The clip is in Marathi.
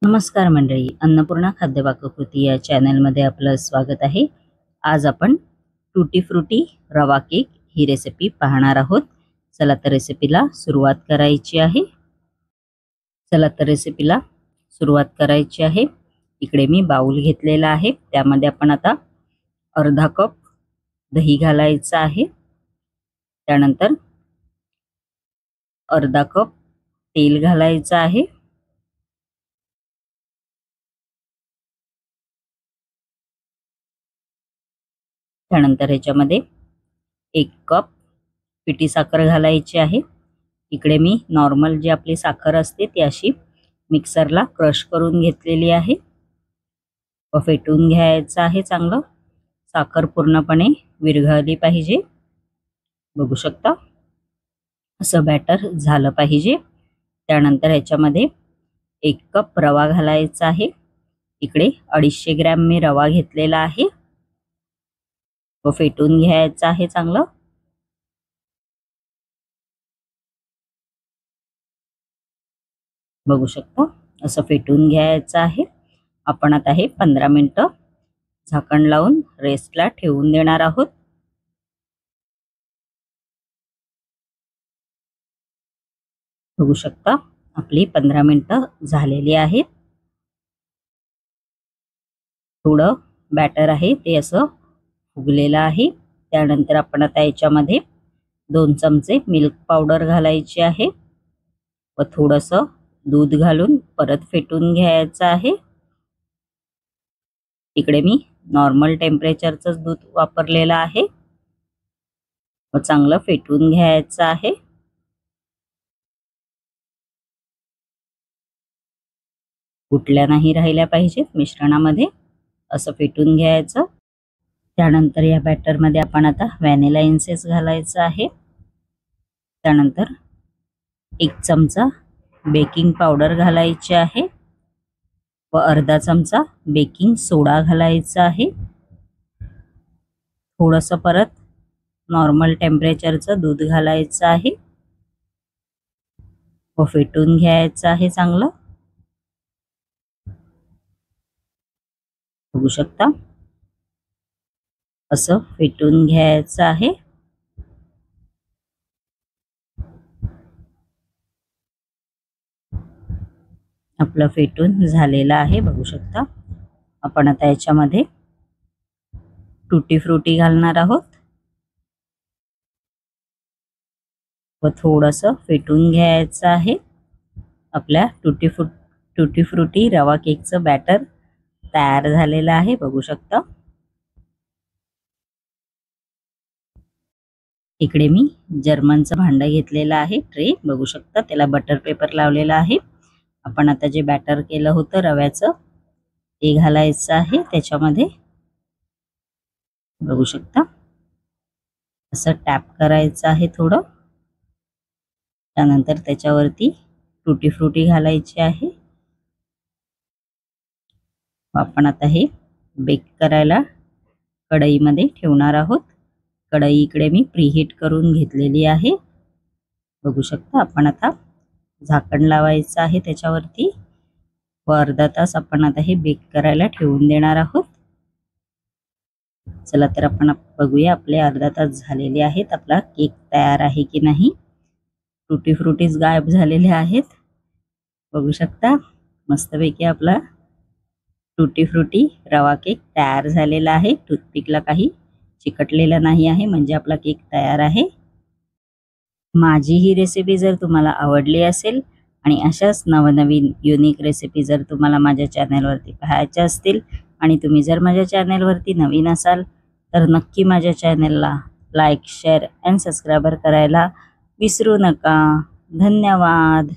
नमस्कार मंडळी, अन्नपूर्णा खाद्य पाककृती या चॅनलमध्ये आपलं स्वागत आहे। आज आपण टूटी फ्रूटी रवा केक ही रेसिपी पाहणार आहोत। चला तर रेसिपीला सुरुवात करायची आहे। इकडे मी बाउल घेतलेला आहे, त्यामध्ये आपण आता अर्धा कप दही घालायचं आहे। त्यानंतर अर्धा कप तेल घालायचं आहे। त्यानंतर ह्याच्यामध्ये 1 कप पिठी साखर घालायची आहे। इकडे मी नॉर्मल जी आपली साखर असते ती अशी मिक्सरला क्रश करून घेतलेली आहे व फेटून घ्यायचं आहे चांगलं। साखर पूर्णपणे विरघळली पाहिजे, बघू शकता असं बॅटर झालं पाहिजे। त्यानंतर ह्याच्यामध्ये 1 कप रवा घालायचा आहे। इकडे 250 ग्रॅम मी रवा घेतलेला आहे व फेटून घ्यायचं आहे चांगलं। बघू शकता असं फेटून घ्यायचं आहे। आपण आता हे 15 मिनिटं झाकण लावून रेस्टला ठेवून देणार आहोत। बघू शकता आपली 15 मिनिटं झालेली आहेत। थोडं बॅटर आहे ते असं फुगलेलं आहे। त्यानंतर आपण आता याच्यामध्ये 2 चमचे मिल्क पावडर घालायची आहे व थोडंसं दूध घालून परत फेटून घ्यायचं आहे। इकडे मी नॉर्मल टेम्परेचरचंच दूध वापरलेलं आहे व चांगलं फेटून घ्यायचं आहे। गुठल्या नाही राहिल्या पाहिजेत मिश्रणामध्ये, असं फेटून घ्यायचं। त्यानंतर या बॅटर मध्ये आपण आता व्हॅनिला एसेन्स घालायचं आहे। त्यानंतर 1 चमचा बेकिंग पावडर घालायची आहे व अर्धा चमचा बेकिंग सोडा घालायचा आहे। थोडंसं परत नॉर्मल टेम्परेचरचं दूध घालायचं आहे व फेटून घ्यायचं आहे चांगलं। बघू शकता असं फेटून घ्यायचं आहे। आपलं फेटून झालेलं आहे, बघू शकता। आपण आता याच्यामध्ये टूटी फ्रूटी घालणार आहोत व थोडंसं फेटून घ्यायचं आहे। आपल्या टूटी फ्रूटी रवा केकचं बॅटर तयार झालेलं आहे, बघू शकता। इकडे मी जर्मनचं भांडं घेतलेलं आहे, ट्रे, बघू शकता त्याला बटर पेपर लावलेला आहे। आपण आता जे बॅटर केलं होतं रव्याचं ते घालायचं आहे त्याच्यामध्ये, बघू शकता असं टॅप करायचं आहे थोडं। त्यानंतर त्याच्यावरती टूटी फ्रूटी घालायची आहे। आपण आता हे बेक करायला कढईमध्ये ठेवणार आहोत। कढई इकडे मी प्रीहीट करून घेतलेली आहे, बघू शकता। आपण आता झाकण लावायचं आहे त्याच्यावरती व अर्धा तास आपण आता हे बेक करायला ठेवून देणार आहोत। चला तर आपण बघूया आपले अर्धा तास झालेले आहेत, आपला केक तयार आहे की नाही। टूटी फ्रूटीज गायब झालेले आहेत, बघू शकता। मस्तपैकी आपला टूटी फ्रूटी रवा केक तयार झालेला आहे। टूथपिकला काही चिकटलेलं नाही आहे, म्हणजे आपला केक तयार आहे। माझी ही रेसिपी जर तुम्हाला आवडली असेल आणि अशाच नवनवीन युनिक रेसिपी जर तुम्हाला माझ्या चॅनलवरती पाहायच्या असतील आणि तुम्ही जर माझ्या चॅनलवरती नवीन असाल तर नक्की माझ्या चॅनलला लाईक, शेअर अँड सबस्क्राइब करायला विसरू नका। धन्यवाद।